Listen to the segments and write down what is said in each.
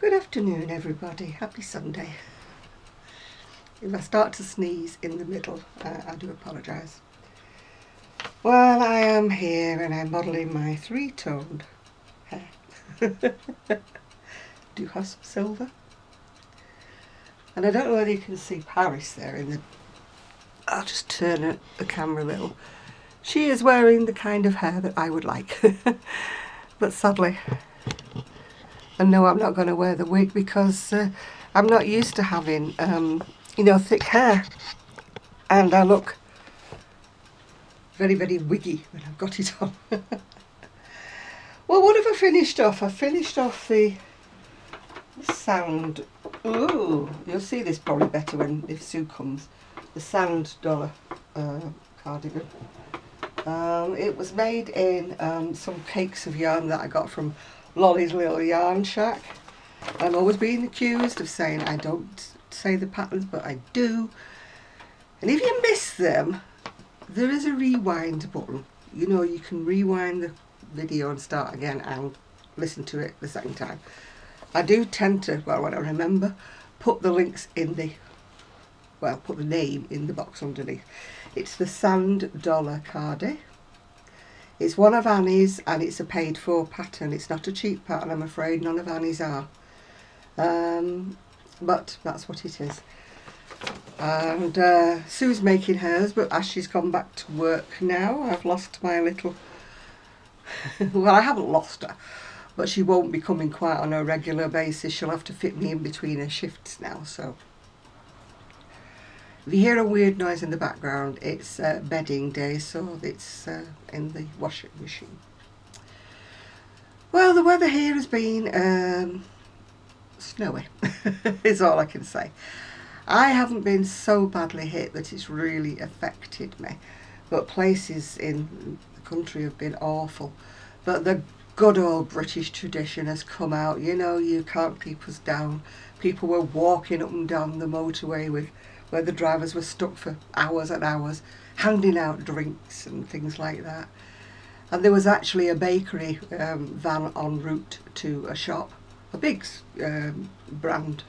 Good afternoon everybody, happy Sunday. If I start to sneeze in the middle, I do apologise. Well, I am here and I'm modelling my three-toned hair. Do you have some silver? And I don't know whether you can see Paris there in the... I'll just turn the camera a little. She is wearing the kind of hair that I would like. But sadly, and no, I'm not going to wear the wig because I'm not used to having, you know, thick hair. And I look very, very wiggy when I've got it on. Well, what have I finished off? I finished off the sand. Ooh, you'll see this probably better if Sue comes. The sand dollar cardigan. It was made in some cakes of yarn that I got from Lolly's Little Yarn Shack. I'm always being accused of saying I don't say the patterns, but I do. And if you miss them, there is a rewind button. You know, you can rewind the video and start again and listen to it the second time. I do tend to, well, when I remember, put the links in the, well, put the name in the box underneath. It's the Sand Dollar Cardi. It's one of Annie's and it's a paid for pattern. It's not a cheap pattern, I'm afraid. None of Annie's are. But that's what it is. And Sue's making hers, but as she's gone back to work now, I've lost my little... well, I haven't lost her, but she won't be coming quite on a regular basis. She'll have to fit me in between her shifts now, so... If you hear a weird noise in the background, it's bedding day, so it's in the washing machine. Well, the weather here has been snowy, is all I can say. I haven't been so badly hit that it's really affected me, but places in the country have been awful. But the good old British tradition has come out, you know, you can't keep us down. People were walking up and down the motorway with where the drivers were stuck for hours and hours, handing out drinks and things like that. And there was actually a bakery van en route to a shop, a big brand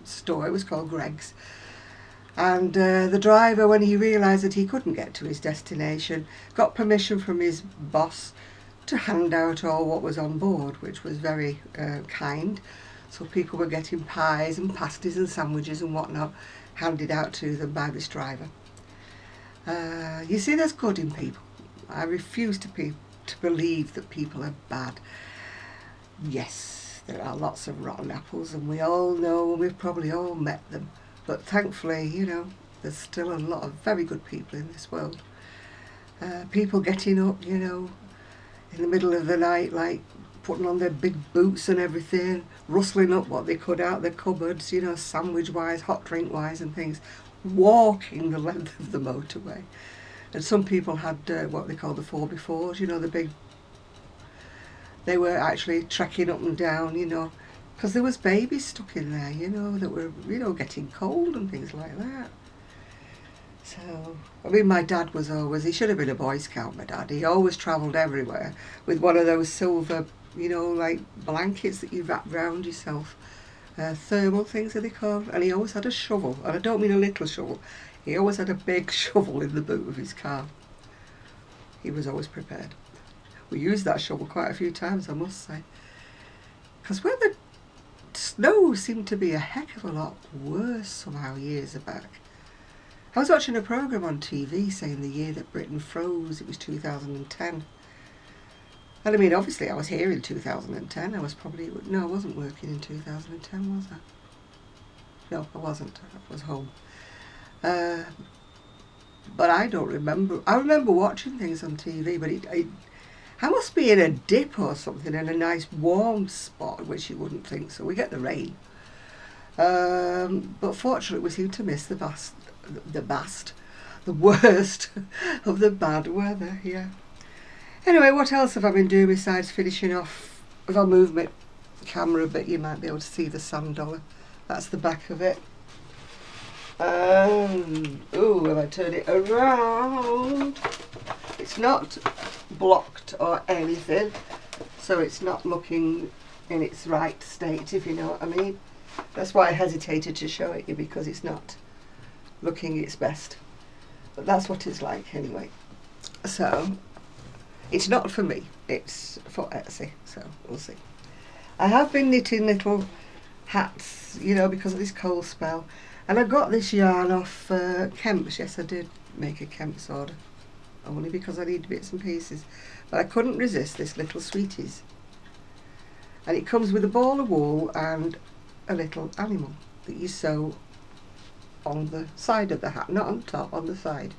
store. It was called Greg's. And the driver, when he realised that he couldn't get to his destination, got permission from his boss to hand out all what was on board, which was very kind. So people were getting pies and pasties and sandwiches and whatnot handed out to them by this driver. You see, there's good in people. I refuse to believe that people are bad. Yes, there are lots of rotten apples, and we all know, and we've probably all met them. But thankfully, you know, there's still a lot of very good people in this world. People getting up, you know, in the middle of the night, like putting on their big boots and everything, rustling up what they could out their cupboards, you know, sandwich-wise, hot drink-wise and things, walking the length of the motorway. And some people had what they call the 4x4s, you know, the big... They were actually trekking up and down, you know, because there was babies stuck in there, you know, that were, you know, getting cold and things like that. So, I mean, my dad was always, he should have been a Boy Scout, my dad. He always travelled everywhere with one of those silver, you know, like blankets that you wrap round yourself. Thermal things are they called? And he always had a shovel, and I don't mean a little shovel. He always had a big shovel in the boot of his car. He was always prepared. We used that shovel quite a few times, I must say. Because where the snow seemed to be a heck of a lot worse somehow years back. I was watching a programme on TV saying the year that Britain froze, it was 2010. And I mean, obviously I was here in 2010, I was probably, no, I wasn't working in 2010, was I? No, I wasn't, I was home. But I don't remember, I remember watching things on TV, but I must be in a dip or something, in a nice warm spot, which you wouldn't think, so we get the rain. But fortunately we seem to miss the worst of the bad weather, yeah. Anyway, what else have I been doing besides finishing off? If I move my camera a bit, you might be able to see the sand dollar. That's the back of it. Ooh, if I turn it around, it's not blocked or anything, so it's not looking in its right state, if you know what I mean. That's why I hesitated to show it you, because it's not looking its best. But that's what it's like anyway. So it's not for me, it's for Etsy, so we'll see. I have been knitting little hats, you know, because of this cold spell. And I got this yarn off Kemp's. Yes, I did make a Kemp's order, only because I need bits and pieces. But I couldn't resist this little sweeties. And it comes with a ball of wool and a little animal that you sew on the side of the hat, not on top, on the side.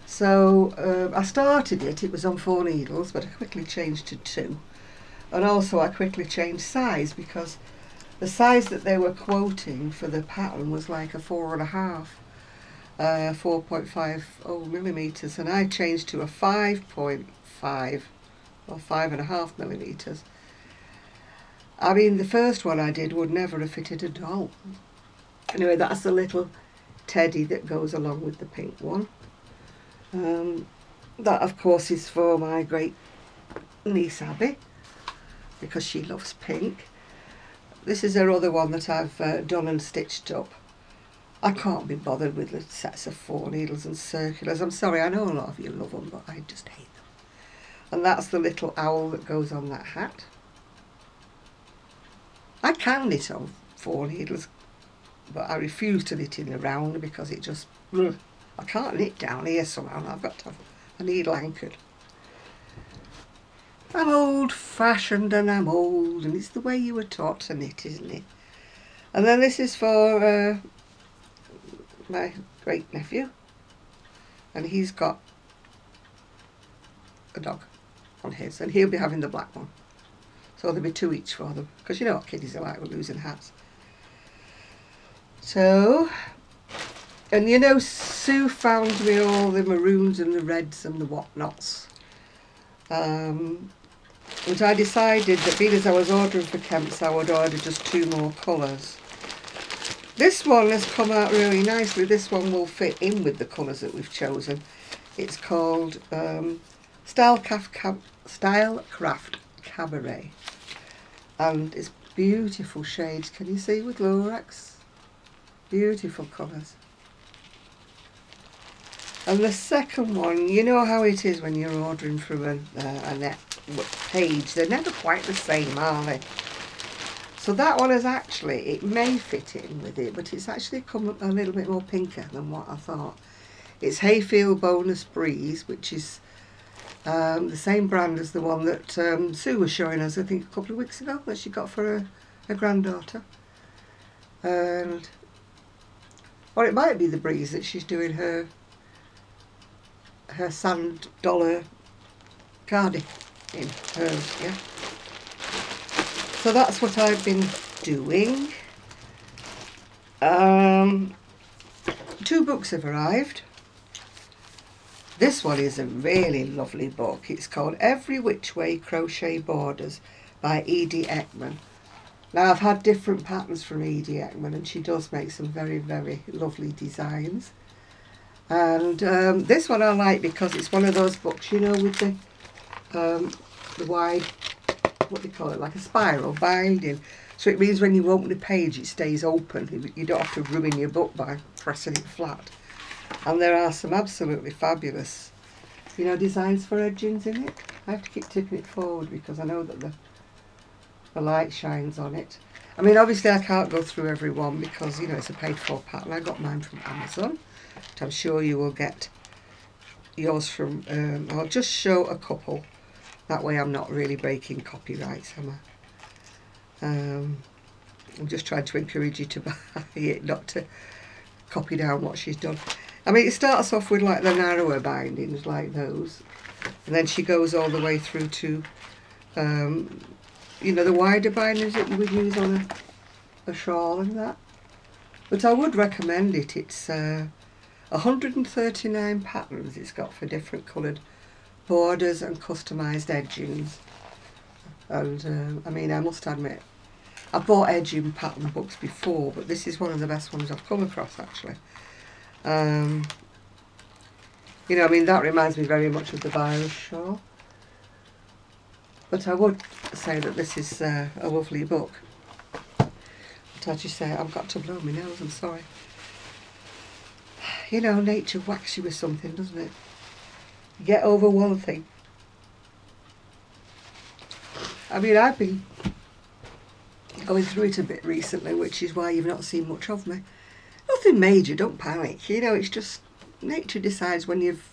So I started it was on 4 needles, but I quickly changed to 2. And also I quickly changed size, because the size that they were quoting for the pattern was like a 4.5, 4.50 millimeters, and I changed to a 5.5 or 5.5 millimeters. I mean, the first one I did would never have fitted a doll. Anyway, that's the little teddy that goes along with the pink one. That of course is for my great niece Abby, because she loves pink. This is her other one that I've done and stitched up. I can't be bothered with the sets of 4 needles and circulars. I'm sorry, I know a lot of you love them, but I just hate them. And that's the little owl that goes on that hat. I can knit on 4 needles, but I refuse to knit in the round because it just, I can't knit down here somehow. I've got to have a needle anchored. I'm old-fashioned and I'm old, and it's the way you were taught to knit, isn't it? And then this is for my great nephew, and he's got a dog on his, and he'll be having the black one. So there'll be 2 each for them, because you know what kiddies are like with losing hats. So, and you know, Sue found me all the maroons and the reds and the whatnots. But I decided that being as I was ordering for Kemp's, I would order just 2 more colours. This one has come out really nicely. This one will fit in with the colours that we've chosen. It's called Stylecraft Cabaret, and it's beautiful shades. Can you see with Lurex? Beautiful colours. And the second one, you know how it is when you're ordering from a net page. They're never quite the same, are they? So that one is actually, it may fit in with it, but it's actually come a little bit more pinker than what I thought. It's Hayfield Bonus Breeze, which is the same brand as the one that Sue was showing us, I think, a couple of weeks ago, that she got for her granddaughter. And, or it might be the Breeze that she's doing her sand dollar Cardi in hers, yeah. So that's what I've been doing. 2 books have arrived. This one is a really lovely book. It's called Every Which Way Crochet Borders by Edie Ekman. Now, I've had different patterns from Edie Ekman, and she does make some very, very lovely designs. And this one I like because it's one of those books, you know, with the wide, what do you call it, like a spiral binding. So it means when you open the page, it stays open. You don't have to ruin your book by pressing it flat. And there are some absolutely fabulous, you know, designs for edgings in it. I have to keep tipping it forward because I know that the light shines on it. I mean, obviously I can't go through every one because, you know, it's a paid for pattern. I got mine from Amazon. But I'm sure you will get yours from, I'll just show a couple. That way I'm not really breaking copyrights, am I? I'm just trying to encourage you to buy it, not to copy down what she's done. I mean, it starts off with like the narrower bindings, like those. And then she goes all the way through to, you know, the wider bindings that you would use on a shawl and that. But I would recommend it. It's 139 patterns it's got for different coloured borders and customised edgings. And I mean, I must admit, I bought edging pattern books before, but this is one of the best ones I've come across actually. You know, I mean, that reminds me very much of the virus shawl. But I would say that this is a lovely book. But as you say, I've got to blow my nose, I'm sorry. You know, nature whacks you with something, doesn't it? You get over one thing. I mean, I've been going through it a bit recently, which is why you've not seen much of me. Nothing major, don't panic. You know, it's just nature decides when you've...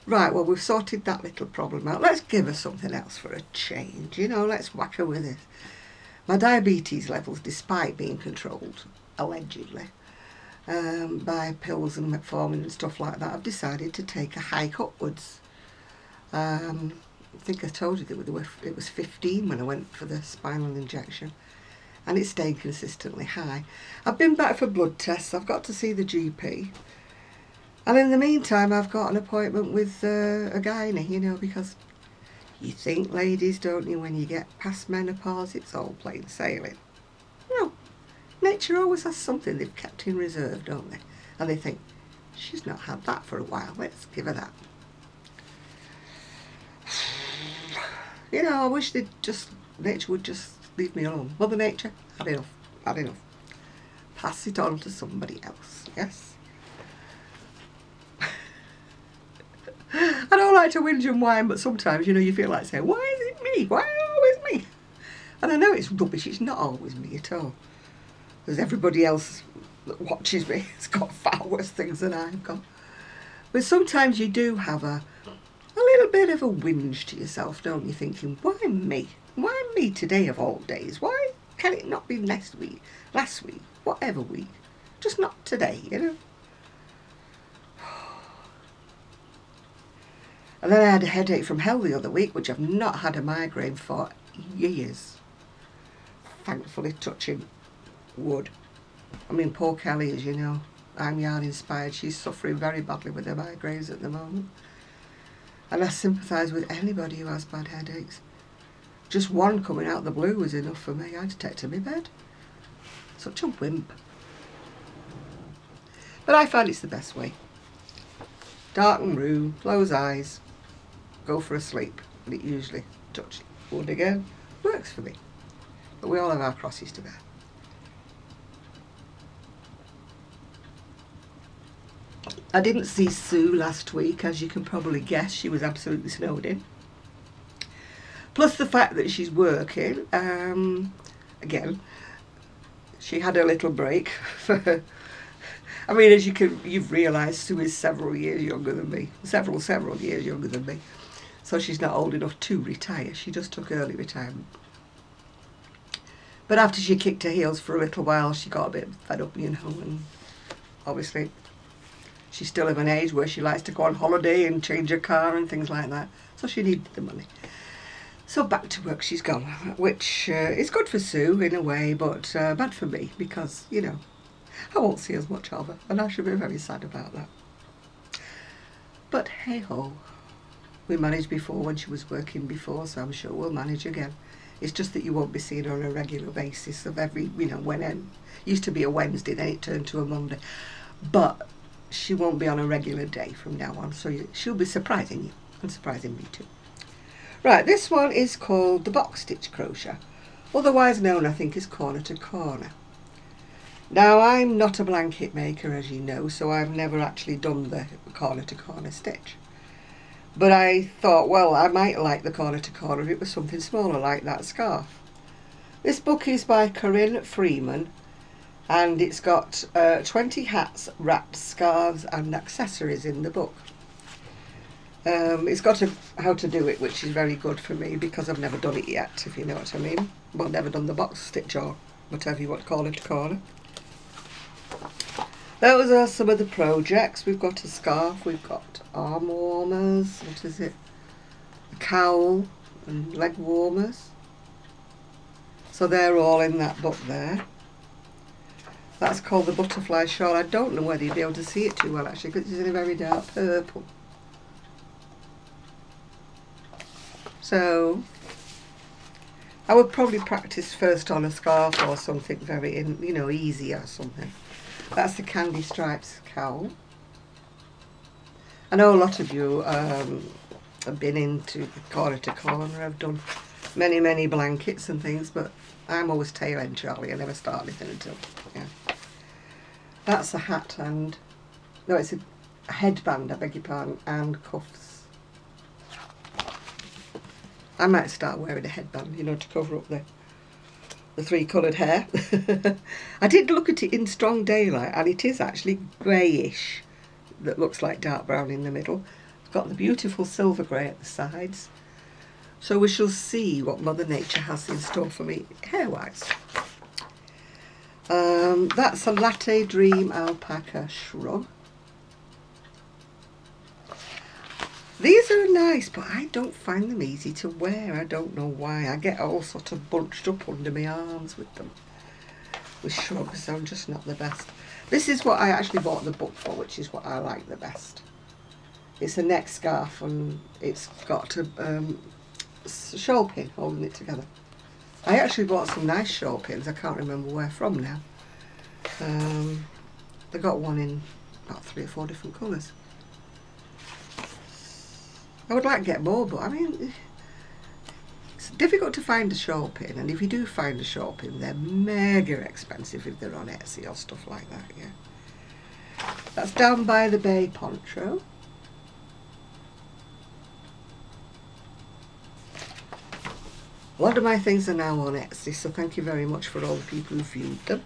Right, well, we've sorted that little problem out. Let's give her something else for a change. You know, let's whack her with this. My diabetes levels, despite being controlled, allegedly, by pills and metformin and stuff like that, I've decided to take a hike upwards. I think I told you that it was 15 when I went for the spinal injection, and it's staying consistently high. I've been back for blood tests. I've got to see the GP, and in the meantime I've got an appointment with a gynae, you know, because you think, ladies, don't you, when you get past menopause it's all plain sailing. No, nature always has something they've kept in reserve, don't they? And they think, she's not had that for a while, let's give her that. You know, I wish nature would just leave me alone. Mother Nature, had enough, had enough. Pass it on to somebody else, yes? I don't like to whinge and whine, but sometimes, you know, you feel like saying, why is it me? Why always me? And I know it's rubbish, it's not always me at all. Because everybody else that watches me has got far worse things than I've got. But sometimes you do have a little bit of a whinge to yourself, don't you, thinking, why me? Why me today of all days? Why can it not be next week, last week, whatever week? Just not today, you know? And then I had a headache from hell the other week, which I've not had a migraine for years. Thankfully, touching wood. I mean, poor Kelly, as you know, I'm yarn inspired. She's suffering very badly with her migraines at the moment. And I sympathise with anybody who has bad headaches. Just one coming out of the blue was enough for me. I had to take to my bed. Such a wimp. But I find it's the best way. Darken room, close eyes, go for a sleep. And it usually, touch wood again, works for me. But we all have our crosses to bear. I didn't see Sue last week, as you can probably guess. She was absolutely snowed in. Plus the fact that she's working, again, she had a little break for, I mean, as you've realised, Sue is several years younger than me, several years younger than me, so she's not old enough to retire. She just took early retirement. But after she kicked her heels for a little while, she got a bit fed up, you know, and obviously she's still of an age where she likes to go on holiday and change her car and things like that, so she needed the money. So back to work she's gone, which is good for Sue in a way, but bad for me because, you know, I won't see as much of her, and I should be very sad about that. But hey ho, we managed before when she was working before, so I'm sure we'll manage again. It's just that you won't be seeing her on a regular basis of every, you know, when it used to be a Wednesday, then it turned to a Monday. But she won't be on a regular day from now on, so she'll be surprising you, and surprising me too. Right, this one is called the box stitch crochet, otherwise known, I think, as corner to corner. Now, I'm not a blanket maker, as you know, so I've never actually done the corner to corner stitch. But I thought, well, I might like the corner to corner if it was something smaller like that scarf. This book is by Corinne Freeman, and it's got 20 hats, wraps, scarves and accessories in the book. It's got how to do it, which is very good for me because I've never done it yet, if you know what I mean. Well, never done the box stitch or whatever you want, corner to corner. Those are some of the projects. We've got a scarf, we've got arm warmers, what is it? A cowl and leg warmers. So they're all in that book there. That's called the butterfly shawl. I don't know whether you'll be able to see it too well actually because it's in a very dark purple. So I would probably practice first on a scarf or something very, you know, easy or something. That's the Candy Stripes cowl. I know a lot of you have been into the corner to corner. I've done many blankets and things, but I'm always tail end Charlie. I never start anything until, yeah. That's a hat and, no, it's a headband, I beg your pardon, and cuffs. I might start wearing a headband, you know, to cover up the three coloured hair. I did look at it in strong daylight, and it is actually greyish that looks like dark brown in the middle. It's got the beautiful silver grey at the sides. So we shall see what Mother Nature has in store for me hair-wise. That's a Latte Dream Alpaca Shrug. These are nice, but I don't find them easy to wear. I don't know why. I get all sort of bunched up under my arms with them. With shrugs, I'm just not the best. This is what I actually bought the book for, which is what I like the best. It's a neck scarf and it's got a shawl pin holding it together. I actually bought some nice shawl pins. I can't remember where from now. They got one in about 3 or 4 different colours. I would like to get more, but I mean, it's difficult to find a shawl pin, and if you do find a shawl pin, they're mega expensive if they're on Etsy or stuff like that, yeah. That's Down by the Bay poncho. A lot of my things are now on Etsy, so thank you very much for all the people who viewed them.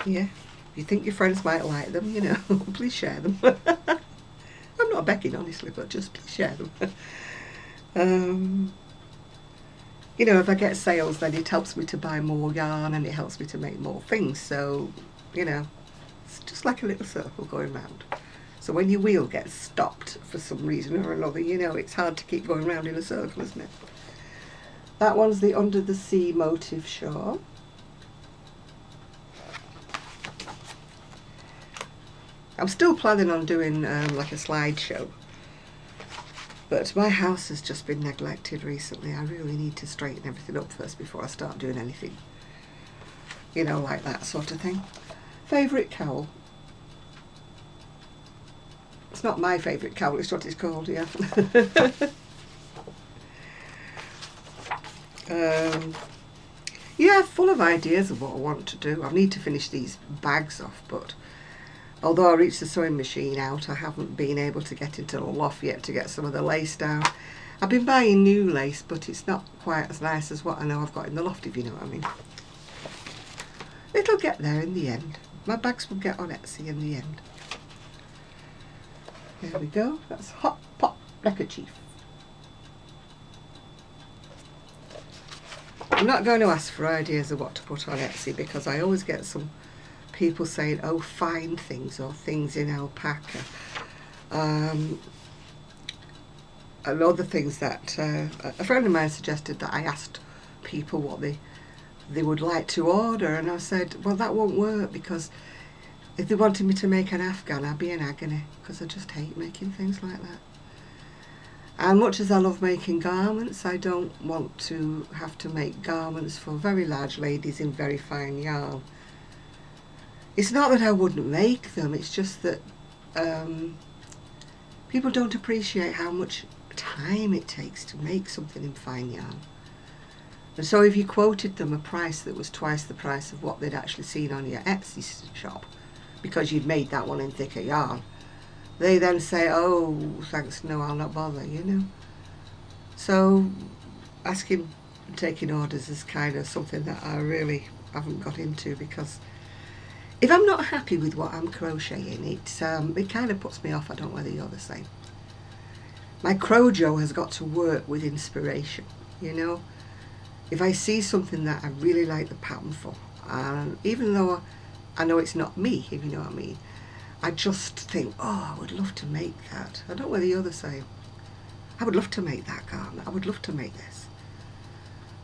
Yeah, if you think your friends might like them, you know, please share them. I'm not begging, honestly, but just please share them. You know, if I get sales, then it helps me to buy more yarn and it helps me to make more things. So, you know, it's just like a little circle going round. So when your wheel gets stopped for some reason or another, you know, it's hard to keep going round in a circle, isn't it? That one's the Under the Sea motif shawl. I'm still planning on doing like a slideshow, but my house has just been neglected recently. I really need to straighten everything up first before I start doing anything, you know, like that sort of thing. Favourite cowl. It's not my favourite cowl, it's what it's called, yeah. Yeah, full of ideas of what I want to do. I need to finish these bags off, but although I reached the sewing machine out, I haven't been able to get into the loft yet to get some of the lace down. I've been buying new lace, but it's not quite as nice as what I know I've got in the loft, if you know what I mean. It'll get there in the end. My bags will get on Etsy in the end. There we go. That's Hot Pot Neckerchief. I'm not going to ask for ideas of what to put on Etsy because I always get some people saying, oh, find things or things in alpaca. And other things that a friend of mine suggested that I asked people what they would like to order, and I said, well, that won't work because if they wanted me to make an Afghan, I'd be in agony because I just hate making things like that. And much as I love making garments, I don't want to have to make garments for very large ladies in very fine yarn. It's not that I wouldn't make them, it's just that people don't appreciate how much time it takes to make something in fine yarn. And so if you quoted them a price that was twice the price of what they'd actually seen on your Etsy shop, because you'd made that one in thicker yarn, they then say, oh, thanks, no, I'll not bother, you know. So asking and taking orders is kind of something that I really haven't got into, because if I'm not happy with what I'm crocheting, it kind of puts me off. I don't know whether you're the same. My Crojo has got to work with inspiration, you know. If I see something that I really like the pattern for, and even though I know it's not me, if you know what I mean, I just think, oh, I would love to make that. I don't know whether you're the same. I would love to make that garment. I would love to make this.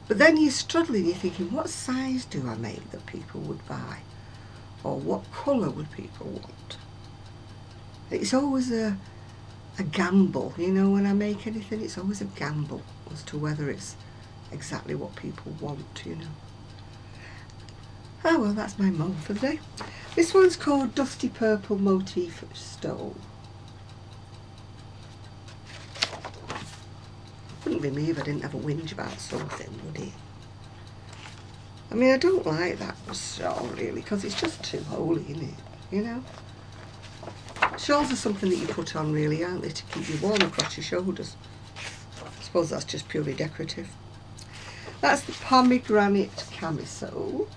But then you're struggling, you're thinking, what size do I make that people would buy? Or what colour would people want? It's always a gamble, you know, when I make anything, it's always a gamble as to whether it's exactly what people want, you know. Oh well, that's my moan for the day. This one's called Dusty Purple Motif Stole. envy me if I didn't have a whinge about something, would it? I mean, I don't like that shawl really, because it's just too holy, isn't it? You know? Shawls are something that you put on really, aren't they, to keep you warm across your shoulders. I suppose that's just purely decorative. That's the pomegranate camisole.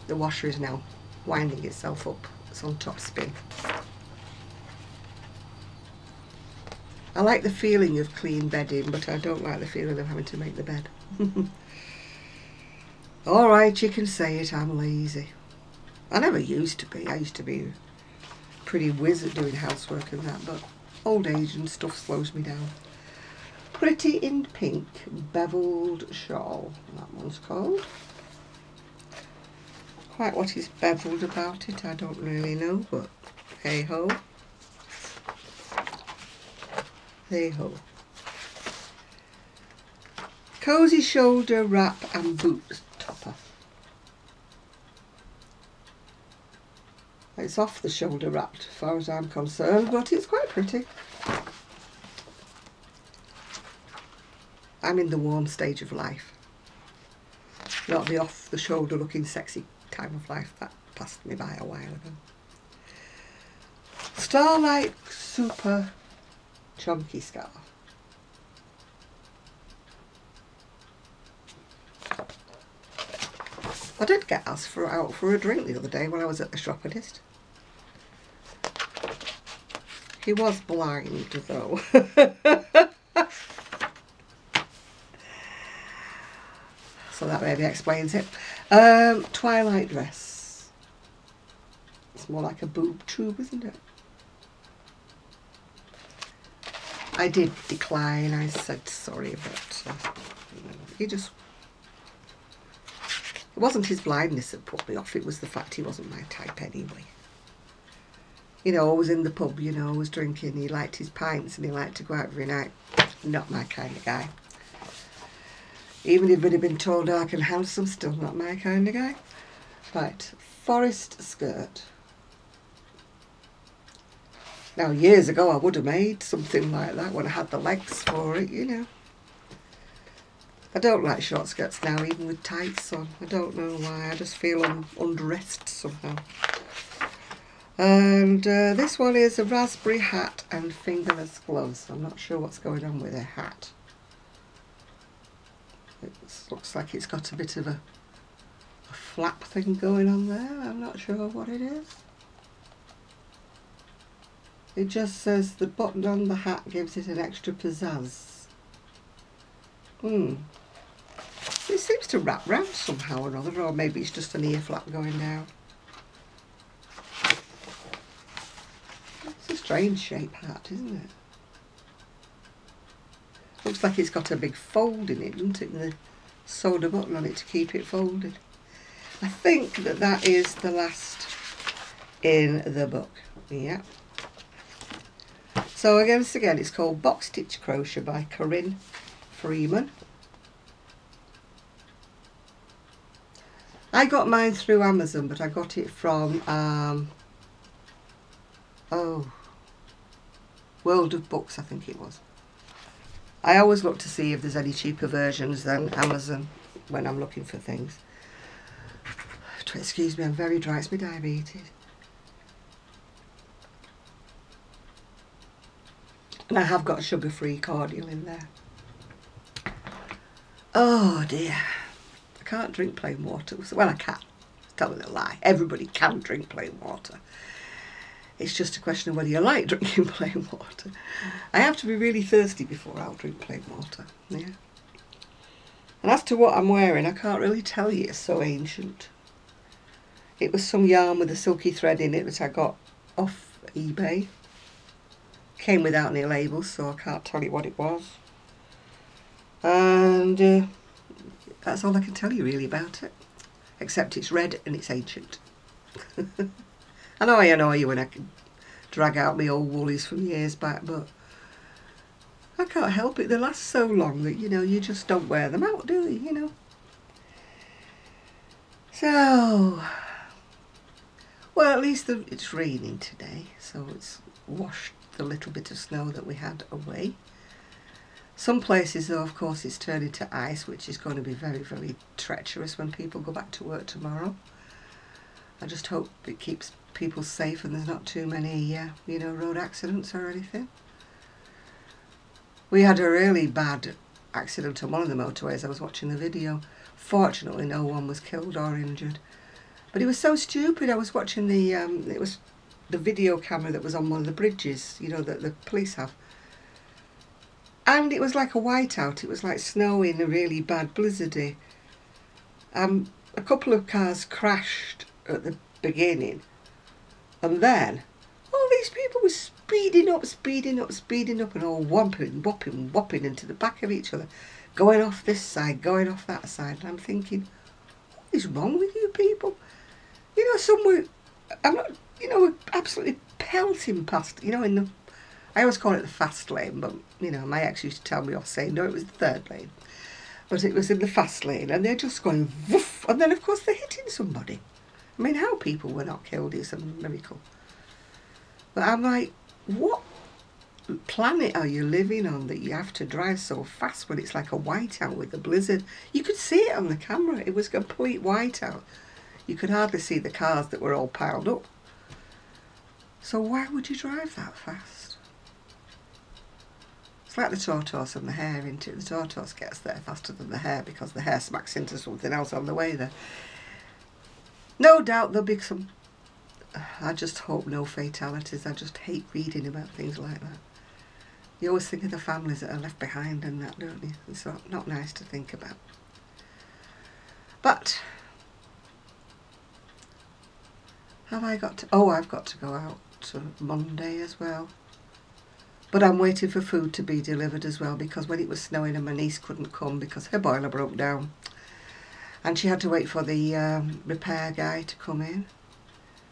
The washer is now winding itself up. It's on top spin. I like the feeling of clean bedding, but I don't like the feeling of having to make the bed. Alright, you can say it, I'm lazy. I never used to be. I used to be pretty whiz at doing housework and that, but old age and stuff slows me down. Pretty in Pink beveled shawl, that one's called. Quite what is beveled about it, I don't really know, but hey ho. Hey ho. Cozy shoulder wrap and boot topper. It's off the shoulder wrapped as far as I'm concerned, but it's quite pretty. I'm in the warm stage of life, not the off the shoulder looking sexy time of life that passed me by a while ago. Starlight super chunky scarf. I did get asked out for a drink the other day when I was at the shoppingist. He was blind though. So that maybe explains it. Twilight dress. It's more like a boob tube, isn't it? I did decline. I said sorry, but he just... It wasn't his blindness that put me off, it was the fact he wasn't my type anyway. You know, always in the pub, you know, always drinking, he liked his pints and he liked to go out every night. Not my kind of guy. Even if it had been told dark and handsome, still not my kind of guy. Right, forest skirt. Now, years ago I would have made something like that when I had the legs for it, you know. I don't like short skirts now, even with tights on. I don't know why, I just feel undressed somehow. And this one is a raspberry hat and fingerless gloves. I'm not sure what's going on with a hat. It looks like it's got a bit of a flap thing going on there. I'm not sure what it is. It just says the button on the hat gives it an extra pizzazz. It seems to wrap round somehow or other, or maybe it's just an ear flap going down. It's a strange shape hat, isn't it? Looks like it's got a big fold in it, doesn't it? And the soda button on it to keep it folded. I think that that is the last in the book. Yeah. So again, it's called Box Stitch Crochet by Corinne Freeman. I got mine through Amazon, but I got it from World of Books, I think it was. I always look to see if there's any cheaper versions than Amazon when I'm looking for things. Excuse me, I'm very dry, it's my diabetes. And I have got a sugar-free cordial in there. Oh dear. I can't drink plain water. Well, I can. Telling a lie. Everybody can drink plain water. It's just a question of whether you like drinking plain water. I have to be really thirsty before I'll drink plain water. Yeah. And as to what I'm wearing, I can't really tell you. It's so ancient. It was some yarn with a silky thread in it that I got off eBay. Came without any labels, so I can't tell you what it was. And that's all I can tell you really about it. Except it's red and it's ancient. I know I annoy you when I can drag out my old woolies from years back, but I can't help it. They last so long that, you know, you just don't wear them out, do you, you know? So, well, at least it's raining today, so it's washed the little bit of snow that we had away. Some places though, of course, it's turning to ice, which is going to be very, very treacherous when people go back to work tomorrow. I just hope it keeps people safe and there's not too many, you know, road accidents or anything. We had a really bad accident on one of the motorways. I was watching the video. Fortunately, no one was killed or injured. But it was so stupid. I was watching it was the video camera that was on one of the bridges, you know, that the police have. And it was like a whiteout. It was like snowing, a really bad blizzardy. A couple of cars crashed at the beginning. And then all these people were speeding up and all whopping into the back of each other. Going off this side, going off that side. And I'm thinking, what is wrong with you people? You know, some were, I'm not, you know, absolutely pelting past, you know, I always call it the fast lane, but, you know, my ex used to tell me off saying, no, it was the third lane. But it was in the fast lane, and they're just going woof, and then, of course, they're hitting somebody. I mean, how people were not killed is a miracle. But I'm like, what planet are you living on that you have to drive so fast when it's like a whiteout with the blizzard? You could see it on the camera. It was a complete whiteout. You could hardly see the cars that were all piled up. So why would you drive that fast? It's like the tortoise and the hare, isn't it? The tortoise gets there faster than the hare because the hare smacks into something else on the way there. No doubt there'll be some... I just hope no fatalities. I just hate reading about things like that. You always think of the families that are left behind and that, don't you? It's not nice to think about. But... have I got to... oh, I've got to go out Monday as well. But I'm waiting for food to be delivered as well, because when it was snowing and my niece couldn't come because her boiler broke down. And she had to wait for the repair guy to come in.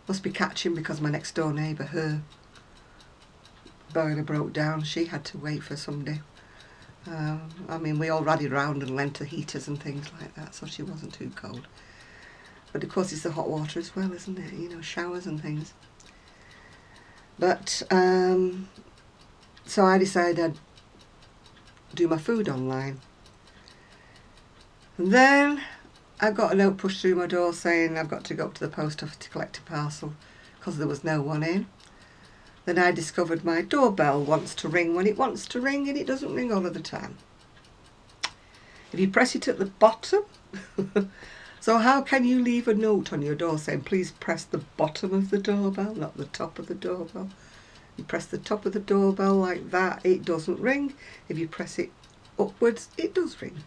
Must be catching because my next door neighbour, her boiler broke down. She had to wait for somebody. I mean, we all rallied around and lent her heaters and things like that, so she wasn't too cold. But of course it's the hot water as well, isn't it? You know, showers and things. But, so I decided I'd do my food online. And then I got a note pushed through my door saying I've got to go up to the post office to collect a parcel because there was no one in. Then I discovered my doorbell wants to ring when it wants to ring, and it doesn't ring all of the time. If you press it at the bottom, so how can you leave a note on your door saying please press the bottom of the doorbell, not the top of the doorbell? You press the top of the doorbell like that, it doesn't ring. If you press it upwards, it does ring.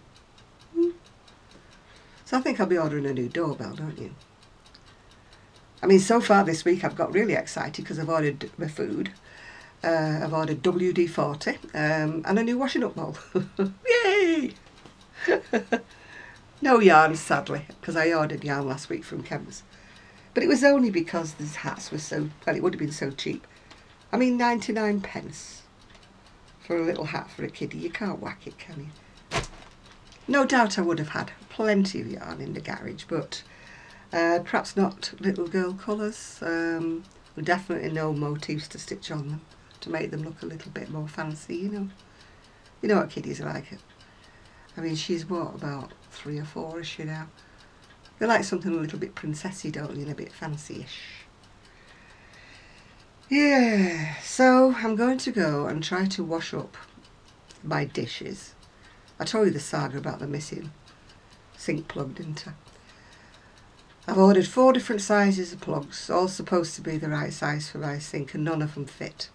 So I think I'll be ordering a new doorbell, don't you? I mean, so far this week I've got really excited because I've ordered my food. I've ordered WD-40 and a new washing up bowl. Yay! No yarn, sadly, because I ordered yarn last week from Kemps. But it was only because these hats were so, well, it would have been so cheap. I mean, 99 pence for a little hat for a kiddie. You can't whack it, can you? No doubt I would have had plenty of yarn in the garage, but perhaps not little girl colours. Definitely no motifs to stitch on them to make them look a little bit more fancy, you know. You know what kiddies are like. I mean, she's what, about 3 or 4 is she now? They like something a little bit princessy, don't they, and a bit fancy-ish. Yeah, so I'm going to go and try to wash up my dishes. I told you the saga about the missing sink plug, didn't I? I've ordered 4 different sizes of plugs, all supposed to be the right size for my sink, and none of them fit.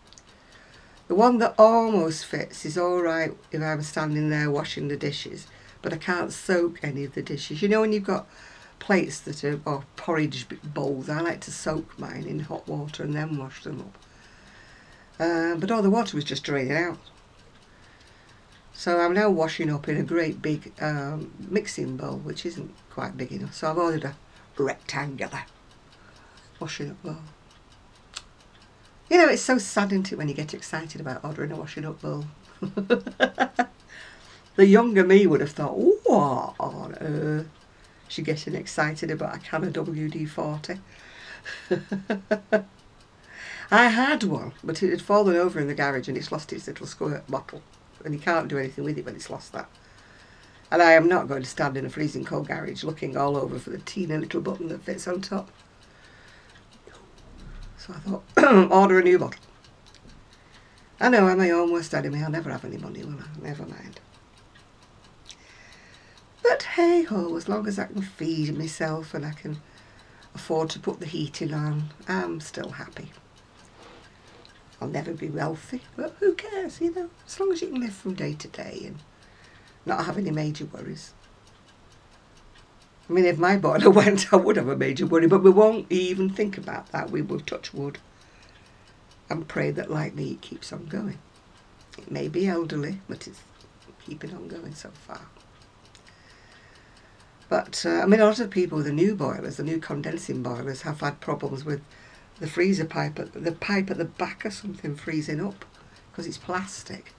The one that almost fits is alright if I'm standing there washing the dishes, but I can't soak any of the dishes. You know when you've got plates that are, or porridge bowls, I like to soak mine in hot water and then wash them up. But all the water was just draining out. So I'm now washing up in a great big mixing bowl, which isn't quite big enough. So I've ordered a rectangular washing up bowl. You know, it's so sad, isn't it, when you get excited about ordering a washing up bowl. The younger me would have thought, what on earth? She's getting excited about a can of WD-40. I had one, but it had fallen over in the garage and it's lost its little squirt bottle. And you can't do anything with it when it's lost that. And I am not going to stand in a freezing cold garage looking all over for the teeny little button that fits on top. So I thought, order a new bottle. I know I'm my own worst enemy. I'll never have any money, will I? Never mind. But hey ho, as long as I can feed myself and I can afford to put the heating on, I'm still happy. I'll never be wealthy, but who cares, you know, as long as you can live from day to day and not have any major worries. I mean, if my boiler went, I would have a major worry, but we won't even think about that. We will touch wood and pray that, like me, it keeps on going. It may be elderly, but it's keeping on going so far. But, I mean, a lot of people with the new boilers, the new condensing boilers, have had problems with the freezer pipe, the pipe at the back or something freezing up because it's plastic.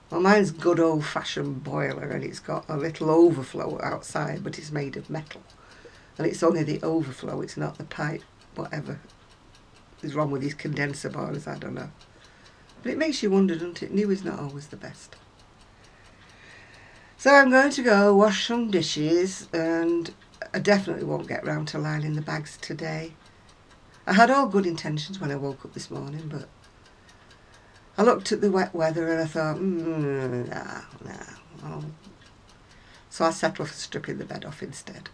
Well, mine's good old-fashioned boiler and it's got a little overflow outside, but it's made of metal. And it's only the overflow, it's not the pipe, whatever is wrong with these condenser boilers, I don't know. But it makes you wonder, doesn't it? New is not always the best. So I'm going to go wash some dishes, and I definitely won't get round to lining the bags today. I had all good intentions when I woke up this morning, but I looked at the wet weather and I thought, nah. Oh. So I settled for stripping the bed off instead.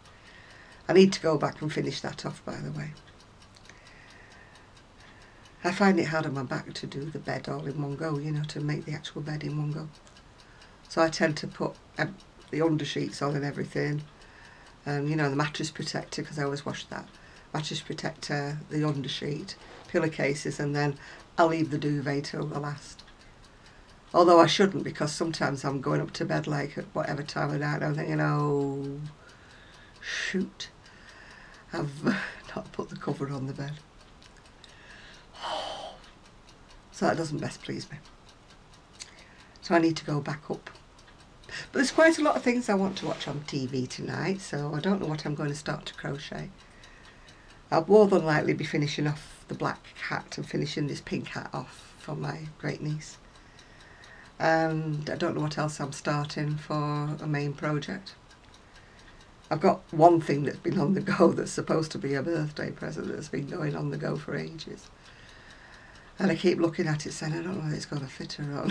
I need to go back and finish that off, by the way. I find it hard on my back to do the bed all in one go, you know, to make the actual bed in one go. So I tend to put the undersheets on and everything, and you know, the mattress protector, because I always wash that. Mattress protector, the undersheet, pillowcases, and then I'll leave the duvet till the last. Although I shouldn't, because sometimes I'm going up to bed like at whatever time of night, I'm thinking, oh, shoot, I've not put the cover on the bed. So that doesn't best please me. So I need to go back up. But there's quite a lot of things I want to watch on TV tonight, so I don't know what I'm going to start to crochet. I'll more than likely be finishing off the black hat and finishing this pink hat off for my great niece. And I don't know what else I'm starting for a main project. I've got one thing that's been on the go that's supposed to be a birthday present that's been going on the go for ages. And I keep looking at it saying, I don't know whether it's going to fit her or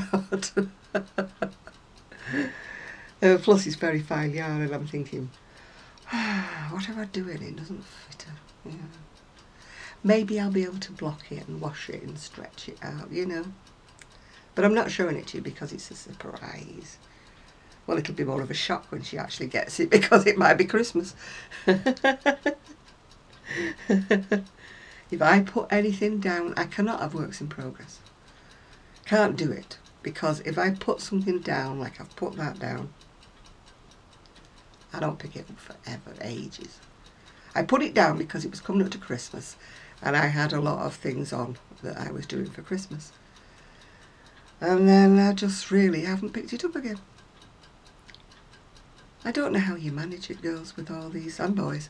not. Plus it's very fine yarn and I'm thinking, what am I doing? It doesn't fit her. Yeah. Maybe I'll be able to block it and wash it and stretch it out, you know. But I'm not showing it to you because it's a surprise. Well, it'll be more of a shock when she actually gets it because it might be Christmas. If I put anything down, I cannot have works in progress. Can't do it. Because if I put something down, like I've put that down, I don't pick it up forever, ages. I put it down because it was coming up to Christmas and I had a lot of things on that I was doing for Christmas. And then I just really haven't picked it up again. I don't know how you manage it, girls, with all these, and boys,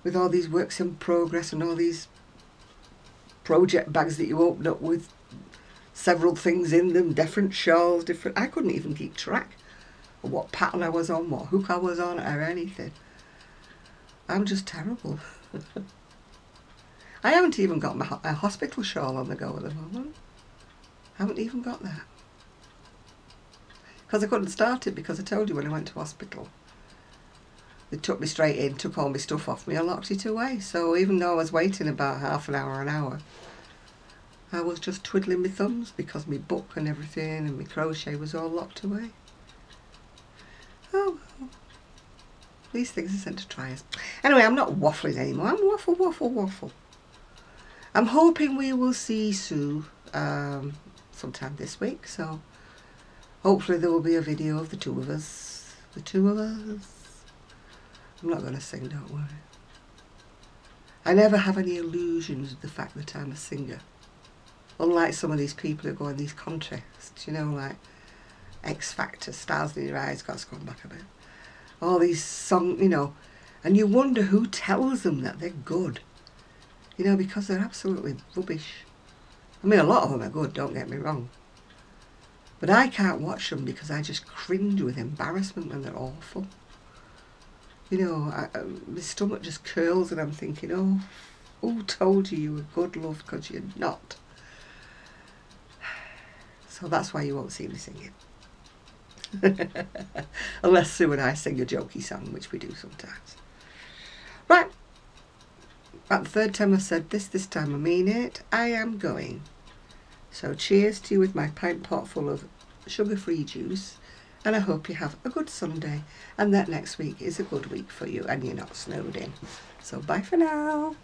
with all these works in progress and all these project bags that you open up with several things in them, different shawls, different... I couldn't even keep track of what pattern I was on, what hook I was on, or anything. I'm just terrible. I haven't even got my hospital shawl on the go at the moment. I haven't even got that. Because I couldn't start it, because I told you when I went to hospital. They took me straight in, took all my stuff off me and locked it away. So even though I was waiting about half an hour, I was just twiddling my thumbs because my book and everything and my crochet was all locked away. Oh well. These things are sent to try us. Anyway, I'm not waffling anymore. I'm waffle. I'm hoping we will see Sue sometime this week. So hopefully there will be a video of the two of us. The two of us. I'm not going to sing, don't worry. I never have any illusions of the fact that I'm a singer. Unlike some of these people who go in these contests, you know, like X Factor, Stars in Your Eyes, got to go back a bit. All these songs, you know, and you wonder who tells them that they're good. You know, because they're absolutely rubbish. I mean, a lot of them are good, don't get me wrong. But I can't watch them because I just cringe with embarrassment when they're awful. You know, my stomach just curls and I'm thinking, oh, who told you were good, love, because you're not. So that's why you won't see me singing. Unless Sue and I sing a jokey song, which we do sometimes. Right. About the third time I've said this time I mean it. I am going. So cheers to you with my pint pot full of sugar-free juice. And I hope you have a good Sunday and that next week is a good week for you and you're not snowed in. So bye for now.